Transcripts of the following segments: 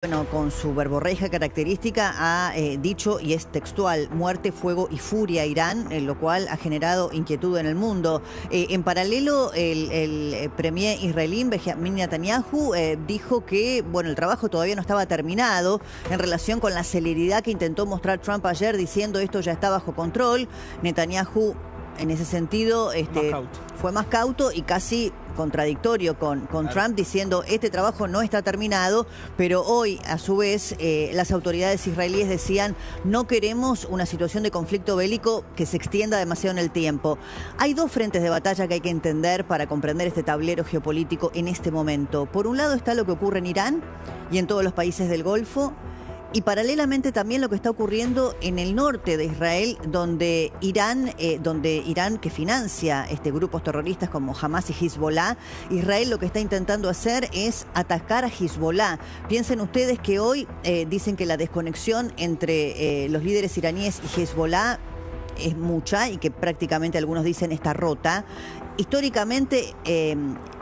Bueno, con su verborreica característica ha dicho, y es textual, muerte, fuego y furia a Irán, lo cual ha generado inquietud en el mundo. En paralelo, el premier israelí Benjamin Netanyahu dijo que bueno, el trabajo todavía no estaba terminado en relación con la celeridad que intentó mostrar Trump ayer diciendo esto ya está bajo control. Netanyahu en ese sentido fue más cauto y casi contradictorio con Trump, diciendo este trabajo no está terminado, pero hoy a su vez las autoridades israelíes decían no queremos una situación de conflicto bélico que se extienda demasiado en el tiempo. Hay dos frentes de batalla que hay que entender para comprender este tablero geopolítico en este momento. Por un lado está lo que ocurre en Irán y en todos los países del Golfo, y paralelamente también lo que está ocurriendo en el norte de Israel, donde Irán, que financia grupos terroristas como Hamas y Hezbollah, Israel lo que está intentando hacer es atacar a Hezbollah. Piensen ustedes que hoy dicen que la desconexión entre los líderes iraníes y Hezbollah es mucha y que prácticamente algunos dicen está rota. Históricamente,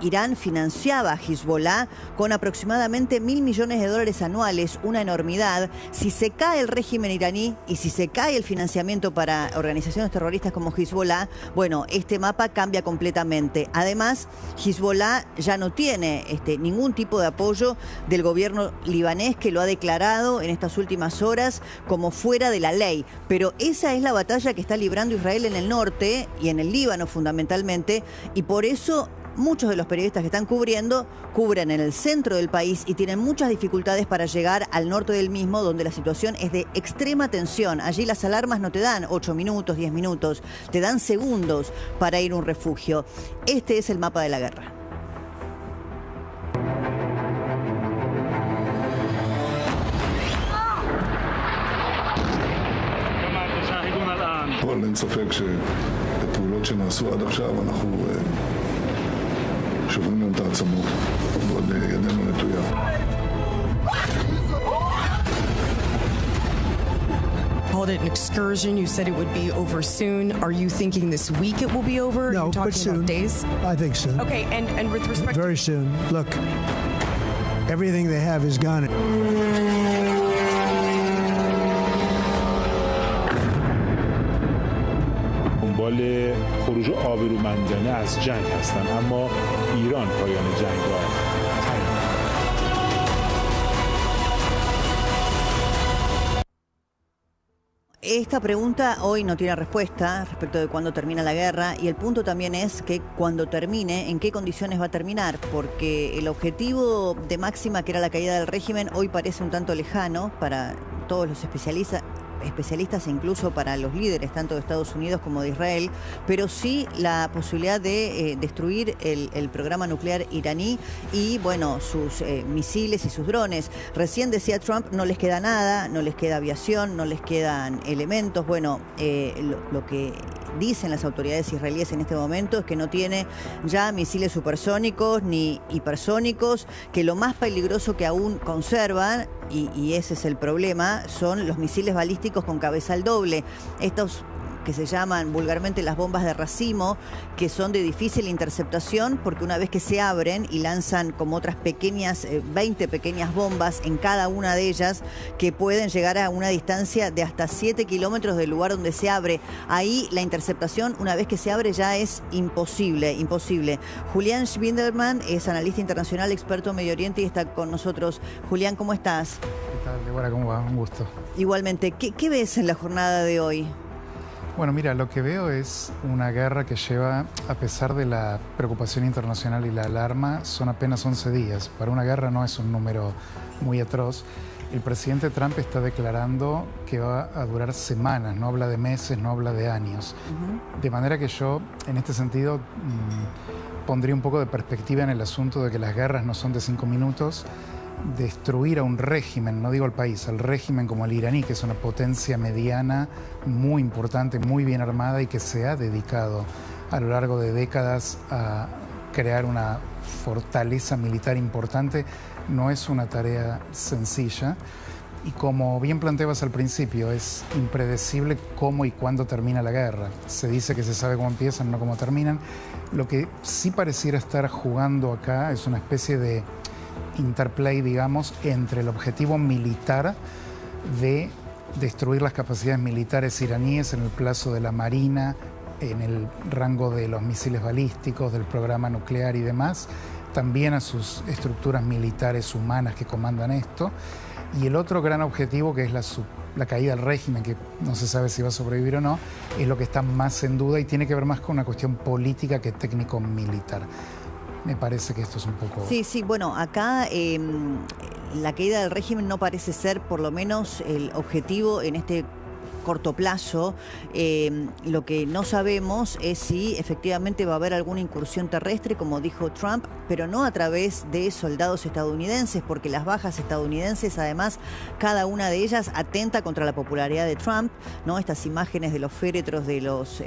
Irán financiaba a Hezbollah con aproximadamente $1.000 millones anuales, una enormidad. Si se cae el régimen iraní y si se cae el financiamiento para organizaciones terroristas como Hezbollah, bueno, este mapa cambia completamente. Además, Hezbollah ya no tiene ningún tipo de apoyo del gobierno libanés, que lo ha declarado en estas últimas horas como fuera de la ley. Pero esa es la batalla que está librando Israel en el norte y en el Líbano fundamentalmente, y por eso muchos de los periodistas que están cubren en el centro del país y tienen muchas dificultades para llegar al norte del mismo, donde la situación es de extrema tensión. Allí las alarmas no te dan 8 minutos, 10 minutos, te dan segundos para ir a un refugio. Este es el mapa de la guerra. אין ספק שבפעולות שנעשו עד עכשיו אנחנו שוברים להם את העצמות, ועוד ידנו נטויה. Called it an excursion. You said it would be over soon. Are you thinking this week it will be over? No, You're talking but soon. about days? I think soon. Okay, and with respect Very soon. Look, everything they have is gone. دنبال خروج آبرومندانه از جنگ هستن، اما ایران پایان جنگ را تعیین. Esta pregunta hoy no tiene respuesta respecto de cuándo termina la guerra, y el punto también es que cuando termine, en qué condiciones va a terminar, porque el objetivo de máxima, que era la caída del régimen, hoy parece un tanto lejano para todos los especialistas e incluso para los líderes tanto de Estados Unidos como de Israel, pero sí la posibilidad de destruir el programa nuclear iraní y bueno, sus misiles y sus drones. Recién decía Trump, no les queda nada, no les queda aviación, no les quedan elementos. Bueno, lo que dicen las autoridades israelíes en este momento es que no tiene ya misiles supersónicos ni hipersónicos, que lo más peligroso que aún conservan, y ese es el problema, son los misiles balísticos con cabezal doble. Estos que se llaman vulgarmente las bombas de racimo, que son de difícil interceptación porque una vez que se abren y lanzan como otras pequeñas, 20 pequeñas bombas en cada una de ellas, que pueden llegar a una distancia de hasta 7 kilómetros del lugar donde se abre. Ahí la interceptación, una vez que se abre, ya es imposible. Julián Schwindelman es analista internacional, experto en Medio Oriente, y está con nosotros. Julián, ¿cómo estás? ¿Qué tal, Débora? ¿Cómo va? Un gusto. Igualmente. ¿Qué ves en la jornada de hoy? Bueno, mira, lo que veo es una guerra que lleva, a pesar de la preocupación internacional y la alarma, son apenas 11 días. Para una guerra no es un número muy atroz. El presidente Trump está declarando que va a durar semanas, no habla de meses, no habla de años. De manera que yo, en este sentido, pondría un poco de perspectiva en el asunto de que las guerras no son de 5 minutos. Destruir a un régimen, no digo al país, al régimen como el iraní, que es una potencia mediana muy importante, muy bien armada y que se ha dedicado a lo largo de décadas a crear una fortaleza militar importante, no es una tarea sencilla. Y como bien planteabas al principio, es impredecible cómo y cuándo termina la guerra. Se dice que se sabe cómo empiezan, no cómo terminan. Lo que sí pareciera estar jugando acá es una especie de interplay, digamos, entre el objetivo militar de destruir las capacidades militares iraníes en el plazo de la Marina, en el rango de los misiles balísticos, del programa nuclear y demás, también a sus estructuras militares humanas que comandan esto, y el otro gran objetivo, que es la caída del régimen, que no se sabe si va a sobrevivir o no, es lo que está más en duda y tiene que ver más con una cuestión política que técnico-militar. Me parece que esto es un poco... Sí, bueno, acá la caída del régimen no parece ser, por lo menos, el objetivo en este corto plazo. Lo que no sabemos es si efectivamente va a haber alguna incursión terrestre, como dijo Trump, pero no a través de soldados estadounidenses, porque las bajas estadounidenses, además, cada una de ellas atenta contra la popularidad de Trump, ¿no? Estas imágenes de los féretros de los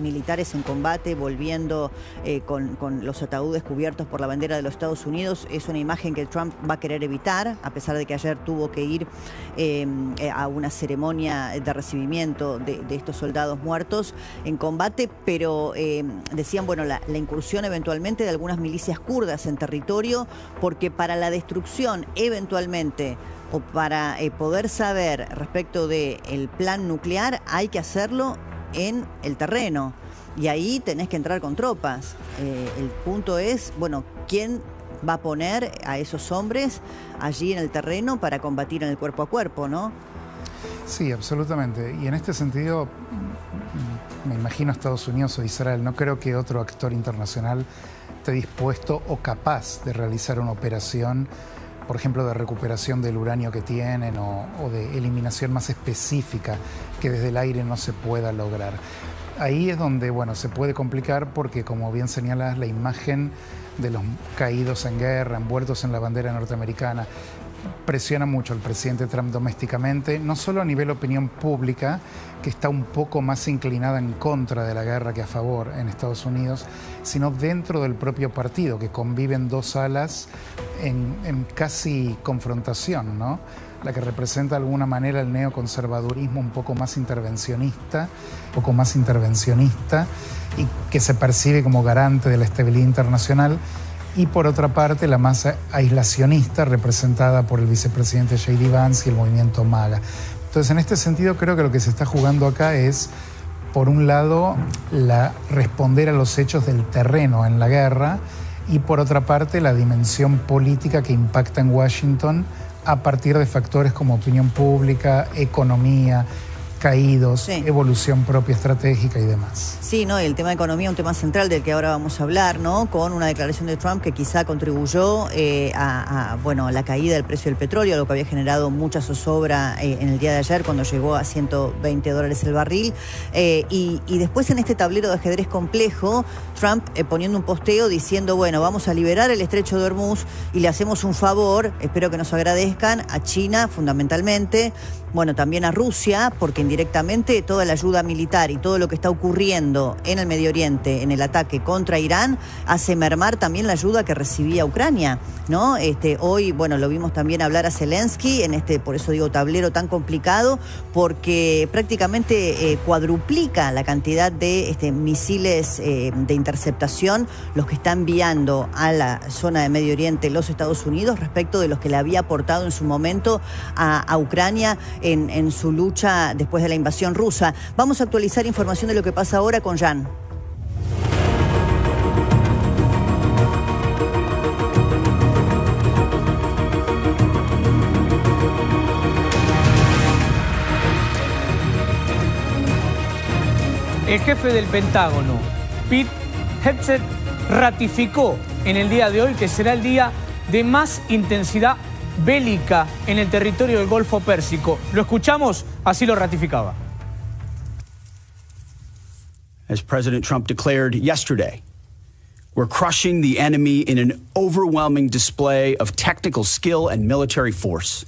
militares en combate volviendo con los ataúdes cubiertos por la bandera de los Estados Unidos es una imagen que Trump va a querer evitar, a pesar de que ayer tuvo que ir a una ceremonia de recibimiento de estos soldados muertos en combate, pero decían, bueno, la incursión eventualmente de algunas milicias kurdas en territorio, porque para la destrucción eventualmente o para poder saber respecto del plan nuclear hay que hacerlo en el terreno y ahí tenés que entrar con tropas. El punto es, bueno, ¿quién va a poner a esos hombres allí en el terreno para combatir en el cuerpo a cuerpo, no? Sí, absolutamente. Y en este sentido, me imagino Estados Unidos o Israel. No creo que otro actor internacional esté dispuesto o capaz de realizar una operación, por ejemplo, de recuperación del uranio que tienen o de eliminación más específica que desde el aire no se pueda lograr. Ahí es donde, bueno, se puede complicar porque, como bien señalas, la imagen de los caídos en guerra, envueltos en la bandera norteamericana, presiona mucho al presidente Trump domésticamente, no solo a nivel opinión pública, que está un poco más inclinada en contra de la guerra que a favor en Estados Unidos, sino dentro del propio partido, que conviven dos alas en casi confrontación, ¿no? La que representa de alguna manera el neoconservadurismo un poco más intervencionista y que se percibe como garante de la estabilidad internacional, y por otra parte la más aislacionista representada por el vicepresidente J.D. Vance y el movimiento MAGA. Entonces, en este sentido, creo que lo que se está jugando acá es, por un lado, responder a los hechos del terreno en la guerra, y por otra parte, la dimensión política que impacta en Washington a partir de factores como opinión pública, economía, caídos, sí, evolución propia estratégica y demás. Sí, ¿no? El tema de economía, un tema central del que ahora vamos a hablar, ¿no? Con una declaración de Trump que quizá contribuyó a la caída del precio del petróleo, lo que había generado mucha zozobra en el día de ayer cuando llegó a $120 el barril. Y después, en este tablero de ajedrez complejo, Trump poniendo un posteo diciendo, bueno, vamos a liberar el estrecho de Hormuz y le hacemos un favor, espero que nos agradezcan, a China fundamentalmente, bueno, también a Rusia, porque indirectamente toda la ayuda militar y todo lo que está ocurriendo en el Medio Oriente, en el ataque contra Irán, hace mermar también la ayuda que recibía Ucrania, ¿no? Hoy, bueno, lo vimos también hablar a Zelensky en por eso digo, tablero tan complicado, porque prácticamente cuadruplica la cantidad de misiles de interceptación los que está enviando a la zona de Medio Oriente los Estados Unidos respecto de los que le había aportado en su momento a Ucrania en su lucha después de la invasión rusa. Vamos a actualizar información de lo que pasa ahora con Jan. El jefe del Pentágono, Pete Hegseth, ratificó en el día de hoy que será el día de más intensidad bélica en el territorio del Golfo Pérsico. Lo escuchamos, así lo ratificaba. As President Trump declared yesterday, we're crushing the enemy in an overwhelming display of technical skill and military force.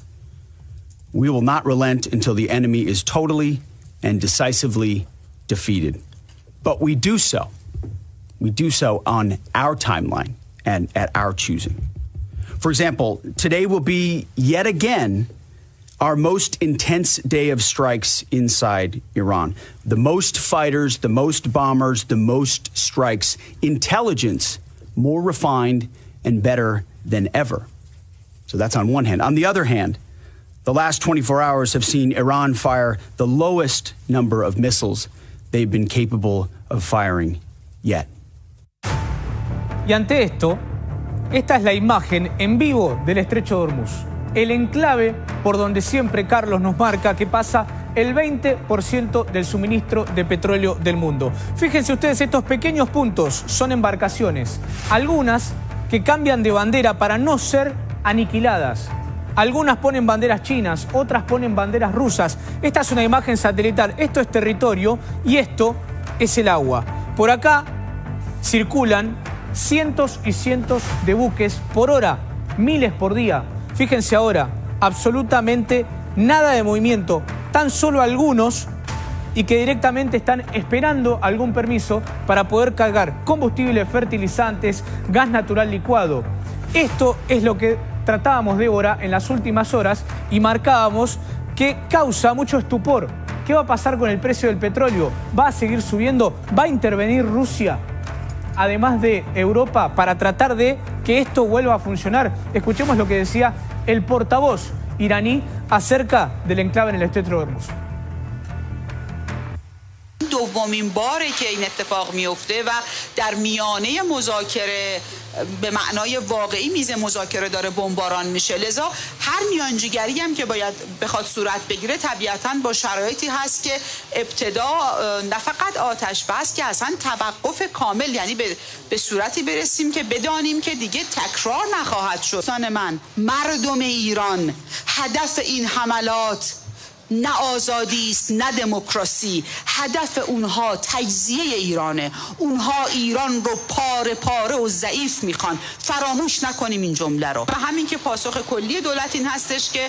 We will not relent until the enemy is totally and decisively defeated. But we do so on our timeline and at our choosing. For example, today will be yet again our most intense day of strikes inside Iran. The most fighters, the most bombers, the most strikes. Intelligence more refined and better than ever. So that's on one hand. On the other hand, the last 24 hours have seen Iran fire the lowest number of missiles they've been capable of firing yet. Y ante esto, esta es la imagen en vivo del Estrecho de Hormuz. El enclave por donde siempre Carlos nos marca que pasa el 20% del suministro de petróleo del mundo. Fíjense ustedes, estos pequeños puntos son embarcaciones, algunas que cambian de bandera para no ser aniquiladas. Algunas ponen banderas chinas, otras ponen banderas rusas. Esta es una imagen satelital, esto es territorio y esto es el agua. Por acá circulan cientos y cientos de buques por hora, miles por día. Fíjense ahora, absolutamente nada de movimiento, tan solo algunos y que directamente están esperando algún permiso para poder cargar combustibles, fertilizantes, gas natural licuado. Esto es lo que tratábamos, Débora, en las últimas horas y marcábamos que causa mucho estupor. ¿Qué va a pasar con el precio del petróleo? ¿Va a seguir subiendo? ¿Va a intervenir Rusia, además de Europa, para tratar de que esto vuelva a funcionar? Escuchemos lo que decía el portavoz iraní acerca del enclave en el Estrecho de Hormuz. دومین باره که این اتفاق میفته و در میانه مذاکره به معنای واقعی میز مذاکره داره بمباران میشه. لذا هر میانجیگری هم که باید بخواد صورت بگیره طبیعتاً با شرایطی هست که ابتدا نه فقط آتش بس که اصلا توقف کامل، یعنی به صورتی برسیم که بدانیم که دیگه تکرار نخواهد شد. من مردم ایران هدف این حملات نه آزادی است نه دموکراسی، هدف اونها تجزیه ایرانه. اونها ایران رو پاره پاره و ضعیف میخوان. فراموش نکنیم این جمله رو. و همین که پاسخ کلی دولت این هستش که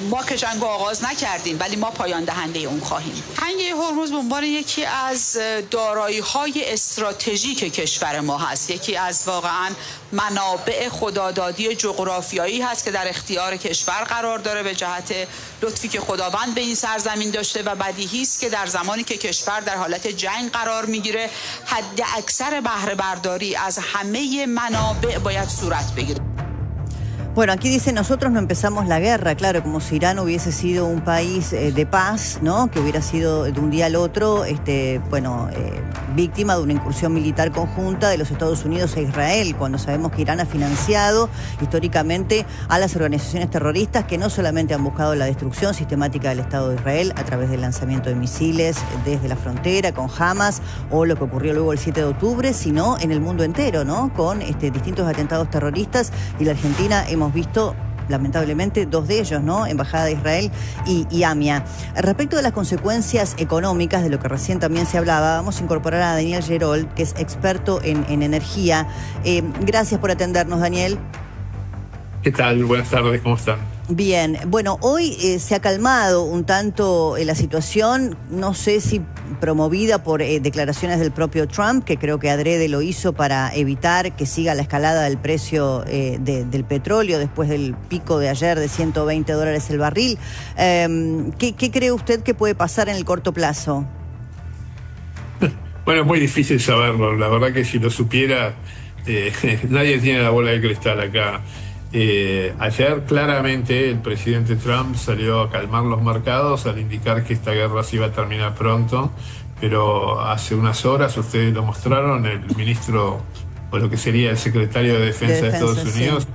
ما که جنگ آغاز نکردیم ولی ما پایان دهنده اون خواهیم. تنگه هرمز به عنوان یکی از دارایی‌های استراتژیک کشور ما هست، یکی از واقعاً منابع خدادادی جغرافیایی هست که در اختیار کشور قرار داره به جهت لطفی که خداوند به این سرزمین داشته و بدیهی است که در زمانی که کشور در حالت جنگ قرار میگیره حد اکثر بهره برداری از همه منابع باید صورت بگیره. Bueno, aquí dice, nosotros no empezamos la guerra, claro, como si Irán hubiese sido un país de paz, ¿no? Que hubiera sido de un día al otro, víctima de una incursión militar conjunta de los Estados Unidos e Israel, cuando sabemos que Irán ha financiado históricamente a las organizaciones terroristas que no solamente han buscado la destrucción sistemática del Estado de Israel a través del lanzamiento de misiles desde la frontera con Hamas o lo que ocurrió luego el 7 de octubre, sino en el mundo entero, ¿no? Con distintos atentados terroristas, y la Argentina hemos visto lamentablemente dos de ellos, ¿no? Embajada de Israel y AMIA. Respecto de las consecuencias económicas, de lo que recién también se hablaba, vamos a incorporar a Daniel Gerold, que es experto en energía. Gracias por atendernos, Daniel. ¿Qué tal? Buenas tardes, ¿cómo están? Bien, bueno, hoy se ha calmado un tanto la situación, no sé si promovida por declaraciones del propio Trump, que creo que adrede lo hizo para evitar que siga la escalada del precio del petróleo después del pico de ayer de $120 el barril. ¿Qué cree usted que puede pasar en el corto plazo? Bueno, es muy difícil saberlo. La verdad que si lo supiera, nadie tiene la bola de cristal acá. Ayer claramente el presidente Trump salió a calmar los mercados al indicar que esta guerra se iba a terminar pronto, pero hace unas horas, ustedes lo mostraron, el ministro, o lo que sería el secretario de Defensa de Estados Unidos,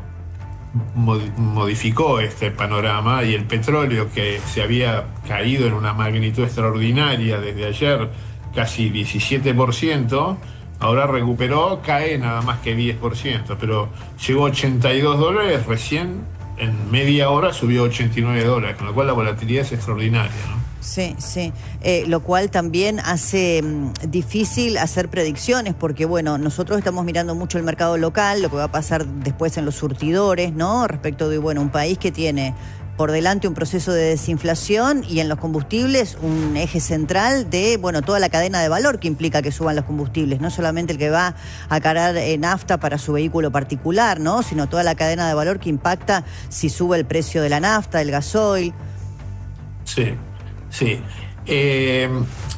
modificó este panorama, y el petróleo, que se había caído en una magnitud extraordinaria desde ayer, casi 17%, ahora recuperó, cae nada más que 10%, pero llegó a $82, recién en media hora subió $89, con lo cual la volatilidad es extraordinaria, ¿no? Sí, sí, lo cual también hace difícil hacer predicciones, porque bueno, nosotros estamos mirando mucho el mercado local, lo que va a pasar después en los surtidores, ¿no? Respecto de, bueno, un país que tiene por delante un proceso de desinflación y en los combustibles un eje central de, bueno, toda la cadena de valor que implica que suban los combustibles, no solamente el que va a cargar nafta para su vehículo particular, ¿no? Sino toda la cadena de valor que impacta si sube el precio de la nafta, del gasoil. Sí, sí.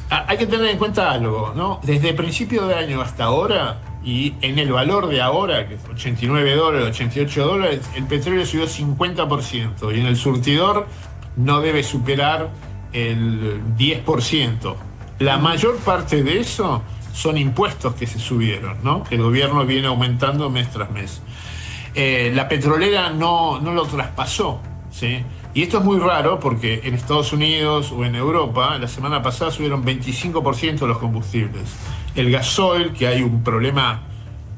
Hay que tener en cuenta algo, ¿no? Desde principio de año hasta ahora, y en el valor de ahora, que es $89, $88, el petróleo subió 50%, y en el surtidor no debe superar el 10%. La mayor parte de eso son impuestos que se subieron, ¿no? Que el gobierno viene aumentando mes tras mes. La petrolera no lo traspasó, ¿sí? Y esto es muy raro porque en Estados Unidos o en Europa la semana pasada subieron 25% los combustibles. El gasoil, que hay un problema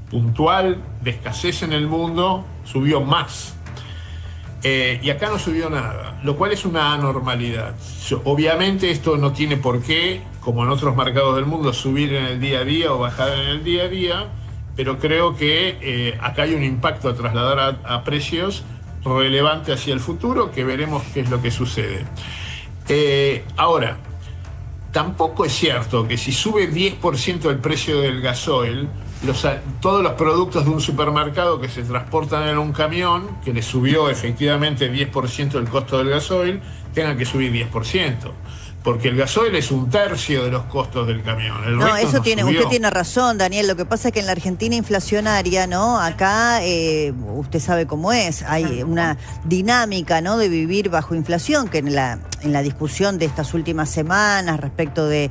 puntual de escasez en el mundo, subió más. Y acá no subió nada, lo cual es una anormalidad. Obviamente esto no tiene por qué, como en otros mercados del mundo, subir en el día a día o bajar en el día a día, pero creo que acá hay un impacto a trasladar a precios relevante hacia el futuro, que veremos qué es lo que sucede. Ahora, tampoco es cierto que si sube 10% el precio del gasoil, todos los productos de un supermercado que se transportan en un camión, que le subió efectivamente 10% el costo del gasoil, tengan que subir 10%. Porque el gasoil es 1/3 de los costos del camión. No, eso usted tiene razón, Daniel. Lo que pasa es que en la Argentina inflacionaria, ¿no? Acá usted sabe cómo es. Hay una dinámica, ¿no?, de vivir bajo inflación, que en la discusión de estas últimas semanas respecto de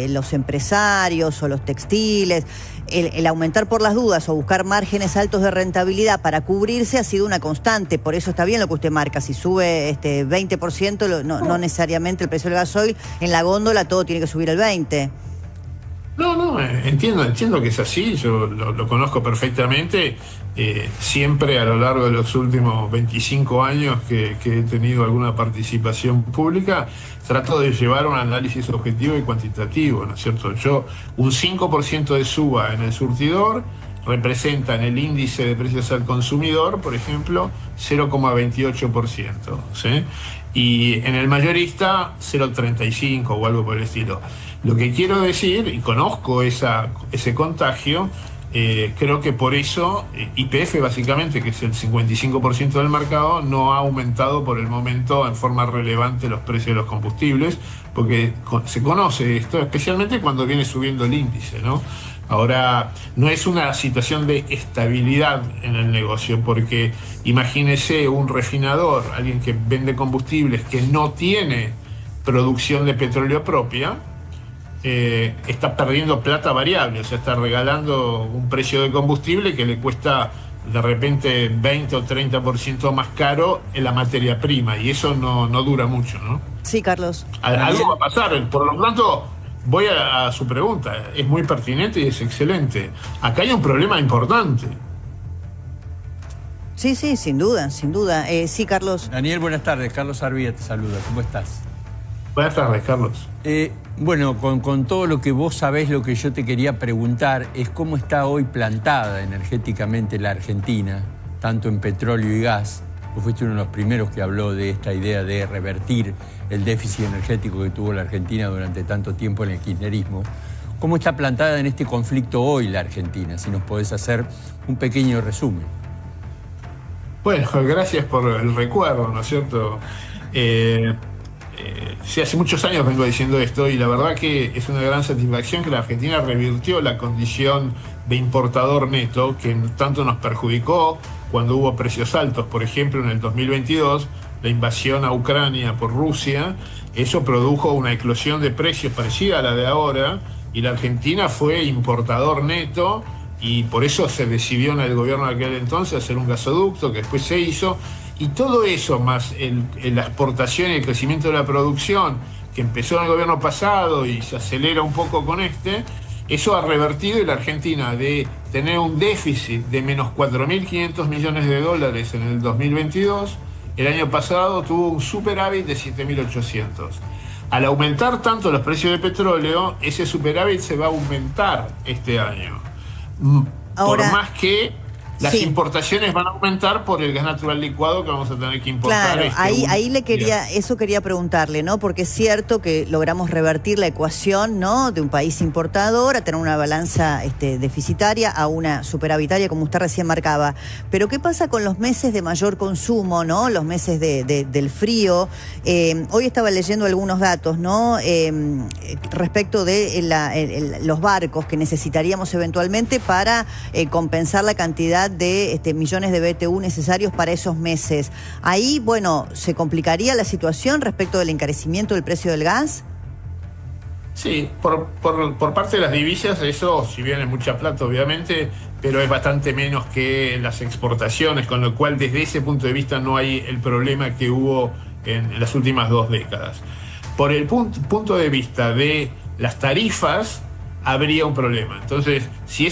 los empresarios o los textiles, el aumentar por las dudas o buscar márgenes altos de rentabilidad para cubrirse ha sido una constante. Por eso está bien lo que usted marca. Si sube 20%, no necesariamente el precio del gasoil, en la góndola todo tiene que subir el 20%. No, entiendo que es así, yo lo conozco perfectamente. Siempre a lo largo de los últimos 25 años que he tenido alguna participación pública, trato de llevar un análisis objetivo y cuantitativo, ¿no es cierto? Un 5% de suba en el surtidor representa en el índice de precios al consumidor, por ejemplo, 0,28%, ¿sí? Y en el mayorista 0,35 o algo por el estilo. Lo que quiero decir, y conozco ese contagio, creo que por eso YPF básicamente, que es el 55% del mercado, no ha aumentado por el momento en forma relevante los precios de los combustibles, porque se conoce esto, especialmente cuando viene subiendo el índice, ¿no? Ahora, no es una situación de estabilidad en el negocio, porque imagínese un refinador, alguien que vende combustibles, que no tiene producción de petróleo propia, está perdiendo plata variable, o sea, está regalando un precio de combustible que le cuesta de repente 20 o 30% más caro en la materia prima, y eso no dura mucho, ¿no? Sí, Carlos. Algo va a pasar, por lo tanto, voy a su pregunta, es muy pertinente y es excelente. Acá hay un problema importante. Sí, sin duda. Sí, Carlos. Daniel, buenas tardes. Carlos Arvía te saluda. ¿Cómo estás? Buenas tardes, Carlos. Bueno, con todo lo que vos sabés, lo que yo te quería preguntar es cómo está hoy plantada energéticamente la Argentina, tanto en petróleo y gas. Vos fuiste uno de los primeros que habló de esta idea de revertir el déficit energético que tuvo la Argentina durante tanto tiempo en el kirchnerismo. ¿Cómo está plantada en este conflicto hoy la Argentina? Si nos podés hacer un pequeño resumen. Bueno, gracias por el recuerdo, ¿no es cierto? Sí, hace muchos años vengo diciendo esto, y la verdad que es una gran satisfacción que la Argentina revirtió la condición de importador neto, que tanto nos perjudicó cuando hubo precios altos. Por ejemplo, en el 2022, la invasión a Ucrania por Rusia, eso produjo una eclosión de precios parecida a la de ahora, y la Argentina fue importador neto, y por eso se decidió en el gobierno de aquel entonces hacer un gasoducto, que después se hizo. Y todo eso, más la exportación y el crecimiento de la producción, que empezó en el gobierno pasado y se acelera un poco con eso ha revertido, y la Argentina, de tener un déficit de menos 4.500 millones de dólares en el 2022, el año pasado tuvo un superávit de 7.800. Al aumentar tanto los precios de petróleo, ese superávit se va a aumentar este año. Ahora, por más que Las importaciones van a aumentar por el gas natural licuado que vamos a tener que importar. Claro, ahí quería preguntarle, ¿no? Porque es cierto que logramos revertir la ecuación, ¿no? De un país importador a tener una balanza deficitaria a una superavitaria, como usted recién marcaba. Pero ¿qué pasa con los meses de mayor consumo, ¿no? Los meses del frío. Hoy estaba leyendo algunos datos, ¿no? Respecto de los barcos que necesitaríamos eventualmente para compensar la cantidad de millones de BTU necesarios para esos meses. Ahí, bueno, ¿se complicaría la situación respecto del encarecimiento del precio del gas? Sí, por parte de las divisas, eso, si bien es mucha plata, obviamente, pero es bastante menos que las exportaciones, con lo cual desde ese punto de vista no hay el problema que hubo en las últimas 2 décadas. Por el punto de vista de las tarifas, habría un problema. Entonces, si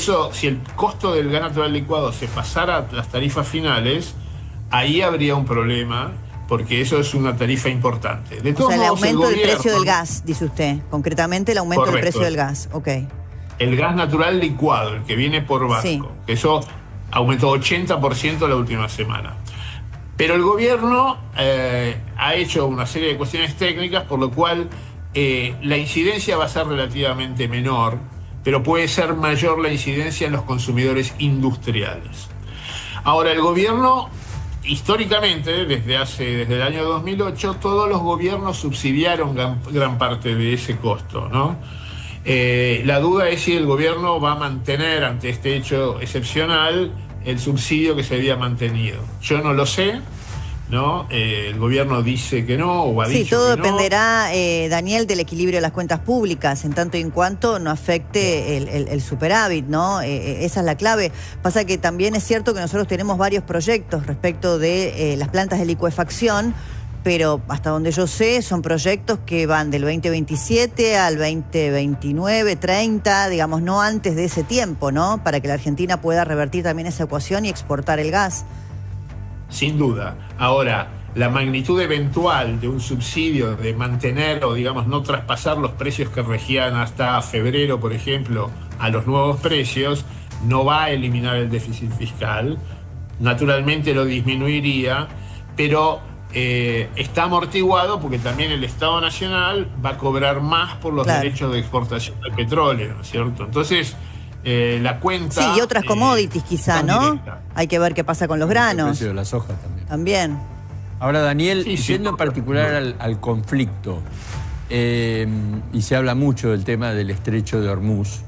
el costo del gas natural licuado se pasara a las tarifas finales, ahí habría un problema, porque eso es una tarifa importante. De todos el modos, aumento del precio del gas, dice usted. Concretamente, el aumento del precio del gas. Ok. El gas natural licuado, el que viene por barco, sí. Eso aumentó 80% la última semana. Pero el gobierno ha hecho una serie de cuestiones técnicas, por lo cual la incidencia va a ser relativamente menor, pero puede ser mayor la incidencia en los consumidores industriales. Ahora, el gobierno, históricamente, desde el año 2008, todos los gobiernos subsidiaron gran parte de ese costo, ¿no? La duda es si el gobierno va a mantener, ante este hecho excepcional, el subsidio que se había mantenido. Yo no lo sé, ¿no? El gobierno dice que no, o ha dicho que no. Sí, todo dependerá, Daniel, del equilibrio de las cuentas públicas, en tanto y en cuanto no afecte el superávit, ¿no? Esa es la clave. Pasa que también es cierto que nosotros tenemos varios proyectos respecto de las plantas de licuefacción, pero hasta donde yo sé son proyectos que van del 2027 al 2029, 30, digamos, no antes de ese tiempo, ¿no? Para que la Argentina pueda revertir también esa ecuación y exportar el gas. Sin duda. Ahora, la magnitud eventual de un subsidio, de mantener o, digamos, no traspasar los precios que regían hasta febrero, por ejemplo, a los nuevos precios, no va a eliminar el déficit fiscal. Naturalmente lo disminuiría, pero está amortiguado porque también el Estado Nacional va a cobrar más por los derechos de exportación del petróleo, ¿no es cierto? Entonces, la cuenta... Sí, y otras commodities quizá, ¿no? Directa. Hay que ver qué pasa con los granos. El precio de las hojas también. También. Ahora, Daniel, yendo en particular al conflicto, y se habla mucho del tema del estrecho de Hormuz,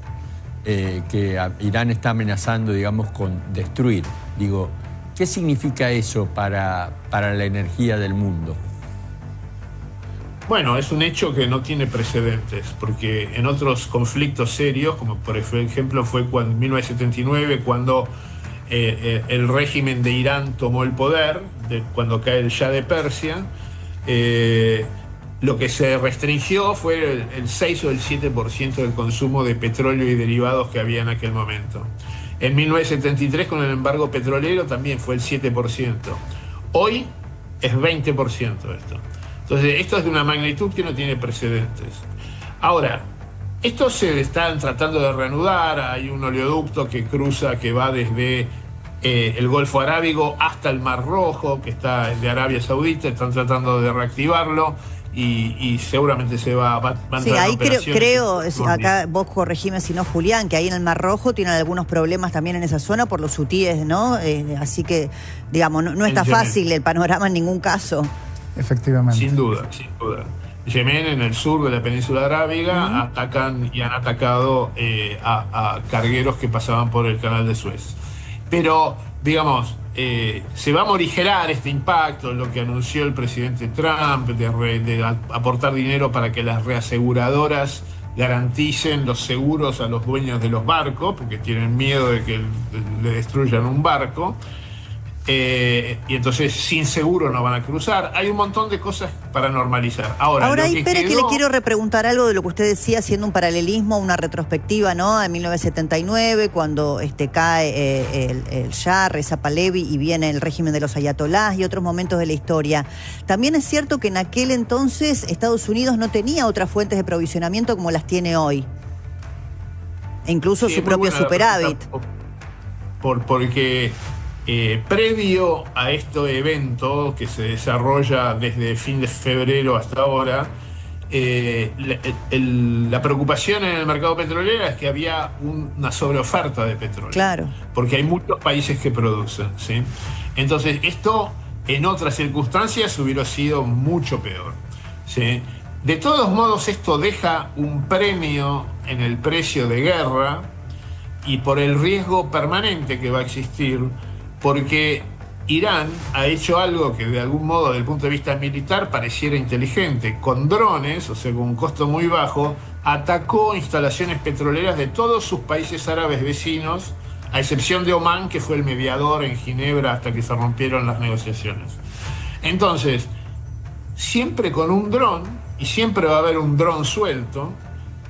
que Irán está amenazando, digamos, con destruir. Digo, ¿qué significa eso para la energía del mundo? Bueno, es un hecho que no tiene precedentes, porque en otros conflictos serios, como por ejemplo fue en 1979, cuando el régimen de Irán tomó el poder, cuando cae el Shah de Persia, lo que se restringió fue el 6 o el 7% del consumo de petróleo y derivados que había en aquel momento. En 1973, con el embargo petrolero, también fue el 7%. Hoy es 20% esto. Entonces, esto es de una magnitud que no tiene precedentes. Ahora, esto se están tratando de reanudar. Hay un oleoducto que va desde el Golfo Arábigo hasta el Mar Rojo, que está de Arabia Saudita. Están tratando de reactivarlo y seguramente se va a entrar. Sí, ahí creo, acá vos corregime si no, Julián, que ahí en el Mar Rojo tienen algunos problemas también en esa zona por los hutíes, ¿no? Así que, digamos, no está fácil el panorama en ningún caso. Efectivamente. Sin duda, sin duda. Yemen, en el sur de la península arábiga, atacan y han atacado a cargueros que pasaban por el canal de Suez. Pero, digamos, se va a morigerar este impacto, lo que anunció el presidente Trump, de aportar dinero para que las reaseguradoras garanticen los seguros a los dueños de los barcos, porque tienen miedo de que le destruyan un barco. Y entonces sin seguro no van a cruzar. Hay un montón de cosas para normalizar. Ahora espere que le quiero repreguntar algo de lo que usted decía, haciendo un paralelismo, una retrospectiva, ¿no? En 1979, cuando cae el Shah, Reza Pahlavi, y viene el régimen de los ayatolás y otros momentos de la historia. También es cierto que en aquel entonces Estados Unidos no tenía otras fuentes de provisionamiento como las tiene hoy. E incluso su propio superávit. porque previo a este evento que se desarrolla desde fin de febrero hasta ahora, la preocupación en el mercado petrolero es que había una sobreoferta de petróleo. Claro. Porque hay muchos países que producen, ¿sí? Entonces, esto en otras circunstancias hubiera sido mucho peor, ¿sí? De todos modos, esto deja un premio en el precio de guerra y por el riesgo permanente que va a existir, porque Irán ha hecho algo que de algún modo, desde el punto de vista militar, pareciera inteligente. Con drones, o sea, con un costo muy bajo, atacó instalaciones petroleras de todos sus países árabes vecinos, a excepción de Omán, que fue el mediador en Ginebra hasta que se rompieron las negociaciones. Entonces, siempre con un dron, y siempre va a haber un dron suelto,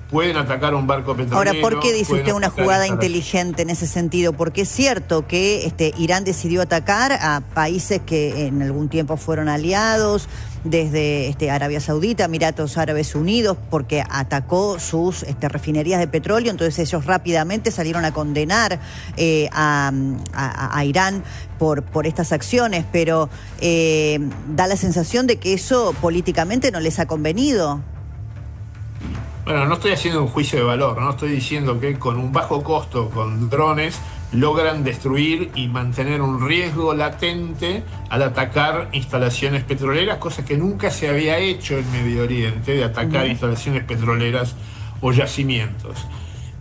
pueden atacar un barco petrolero. Ahora, ¿por qué dice usted una jugada inteligente inteligente en ese sentido? Porque es cierto que Irán decidió atacar a países que en algún tiempo fueron aliados, desde Arabia Saudita, Emiratos Árabes Unidos, porque atacó sus refinerías de petróleo. Entonces ellos rápidamente salieron a condenar a Irán por estas acciones, pero da la sensación de que eso políticamente no les ha convenido. Bueno, no estoy haciendo un juicio de valor, no estoy diciendo que con un bajo costo, con drones, logran destruir y mantener un riesgo latente al atacar instalaciones petroleras, cosa que nunca se había hecho en Medio Oriente, de atacar instalaciones petroleras o yacimientos.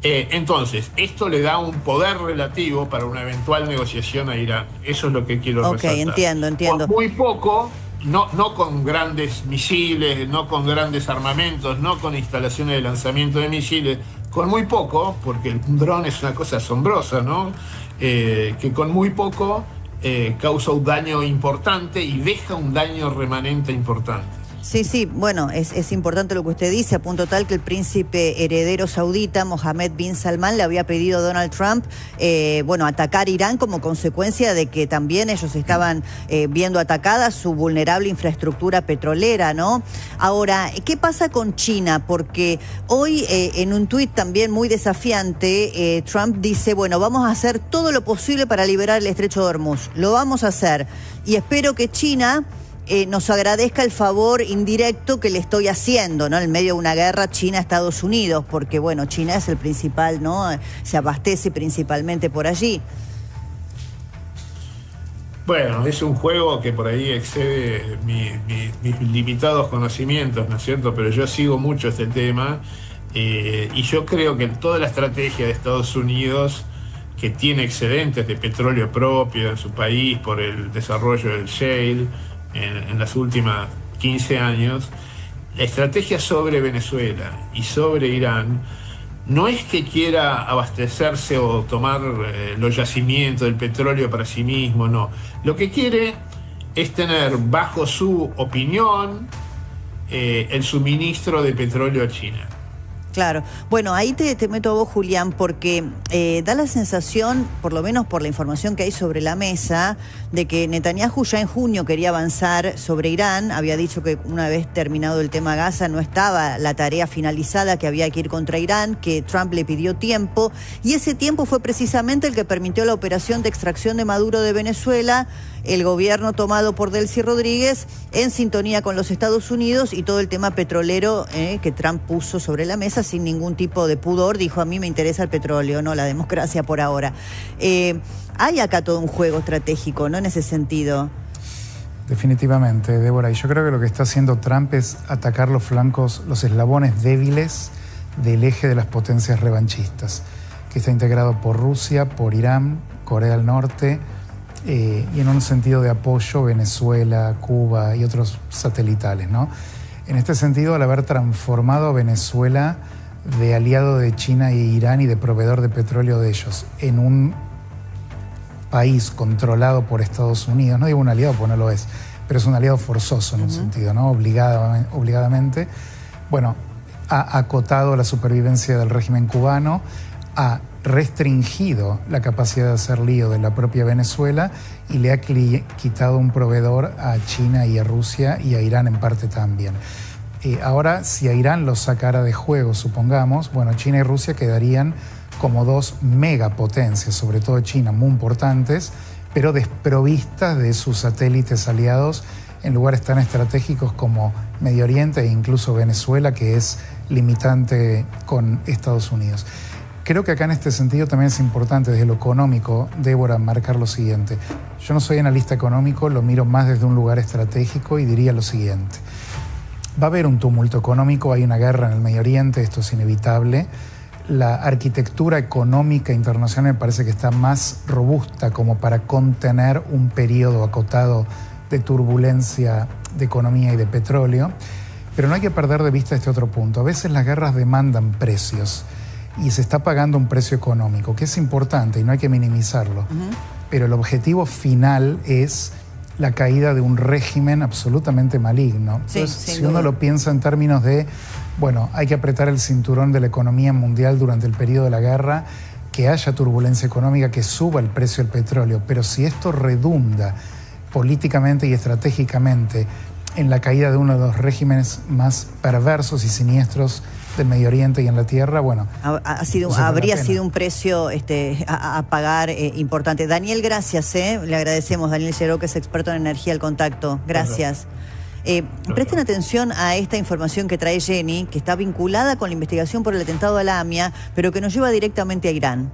Entonces, esto le da un poder relativo para una eventual negociación a Irán. Eso es lo que quiero resaltar. Ok, entiendo. Por muy poco. No con grandes misiles, no con grandes armamentos, no con instalaciones de lanzamiento de misiles, con muy poco, porque el dron es una cosa asombrosa, ¿no? Que con muy poco causa un daño importante y deja un daño remanente importante. Sí, bueno, es importante lo que usted dice, a punto tal que el príncipe heredero saudita, Mohammed bin Salman, le había pedido a Donald Trump, atacar Irán como consecuencia de que también ellos estaban viendo atacada su vulnerable infraestructura petrolera, ¿no? Ahora, ¿qué pasa con China? Porque hoy, en un tuit también muy desafiante, Trump dice, bueno, vamos a hacer todo lo posible para liberar el estrecho de Hormuz, lo vamos a hacer, y espero que China nos agradezca el favor indirecto que le estoy haciendo, ¿no? En medio de una guerra China-Estados Unidos, porque, bueno, China es el principal, ¿no? Se abastece principalmente por allí. Bueno, es un juego que por ahí excede mis limitados conocimientos, ¿no es cierto? Pero yo sigo mucho este tema y yo creo que toda la estrategia de Estados Unidos, que tiene excedentes de petróleo propio en su país por el desarrollo del shale, en las últimas 15 años, la estrategia sobre Venezuela y sobre Irán no es que quiera abastecerse o tomar los yacimientos del petróleo para sí mismo, no. Lo que quiere es tener bajo su opinión el suministro de petróleo a China. Claro. Bueno, ahí te meto a vos, Julián, porque da la sensación, por lo menos por la información que hay sobre la mesa, de que Netanyahu ya en junio quería avanzar sobre Irán. Había dicho que una vez terminado el tema Gaza no estaba la tarea finalizada, que había que ir contra Irán, que Trump le pidió tiempo, y ese tiempo fue precisamente el que permitió la operación de extracción de Maduro de Venezuela, el gobierno tomado por Delcy Rodríguez, en sintonía con los Estados Unidos, y todo el tema petrolero que Trump puso sobre la mesa sin ningún tipo de pudor. Dijo, a mí me interesa el petróleo, no la democracia por ahora. Hay acá todo un juego estratégico, ¿no? En ese sentido. Definitivamente, Débora. Y yo creo que lo que está haciendo Trump es atacar los flancos, los eslabones débiles del eje de las potencias revanchistas, que está integrado por Rusia, por Irán, Corea del Norte, y en un sentido de apoyo Venezuela, Cuba y otros satelitales, ¿no? En este sentido, al haber transformado a Venezuela de aliado de China e Irán y de proveedor de petróleo de ellos en un país controlado por Estados Unidos, no digo un aliado porque no lo es, pero es un aliado forzoso en un sentido, ¿no? Obligadamente. Bueno, ha acotado la supervivencia del régimen cubano, ha restringido la capacidad de hacer lío de la propia Venezuela y le ha quitado un proveedor a China y a Rusia y a Irán en parte también. Ahora, si a Irán lo sacara de juego, supongamos, bueno, China y Rusia quedarían como dos megapotencias, sobre todo China, muy importantes, pero desprovistas de sus satélites aliados en lugares tan estratégicos como Medio Oriente e incluso Venezuela, que es limitante con Estados Unidos. Creo que acá en este sentido también es importante desde lo económico, Débora, marcar lo siguiente. Yo no soy analista económico, lo miro más desde un lugar estratégico y diría lo siguiente. Va a haber un tumulto económico, hay una guerra en el Medio Oriente, esto es inevitable. La arquitectura económica internacional me parece que está más robusta como para contener un periodo acotado de turbulencia de economía y de petróleo, pero no hay que perder de vista este otro punto. A veces las guerras demandan precios y se está pagando un precio económico, que es importante y no hay que minimizarlo, pero el objetivo final es la caída de un régimen absolutamente maligno. Entonces, si uno lo piensa en términos de, bueno, hay que apretar el cinturón de la economía mundial durante el periodo de la guerra, que haya turbulencia económica, que suba el precio del petróleo, pero si esto redunda políticamente y estratégicamente en la caída de uno de los regímenes más perversos y siniestros del Medio Oriente y en la Tierra, bueno... Habría sido un precio a pagar importante. Daniel, gracias, le agradecemos. Daniel Lleró, que es experto en energía al contacto. Gracias. Presten atención a esta información que trae Jenny, que está vinculada con la investigación por el atentado a la AMIA, pero que nos lleva directamente a Irán.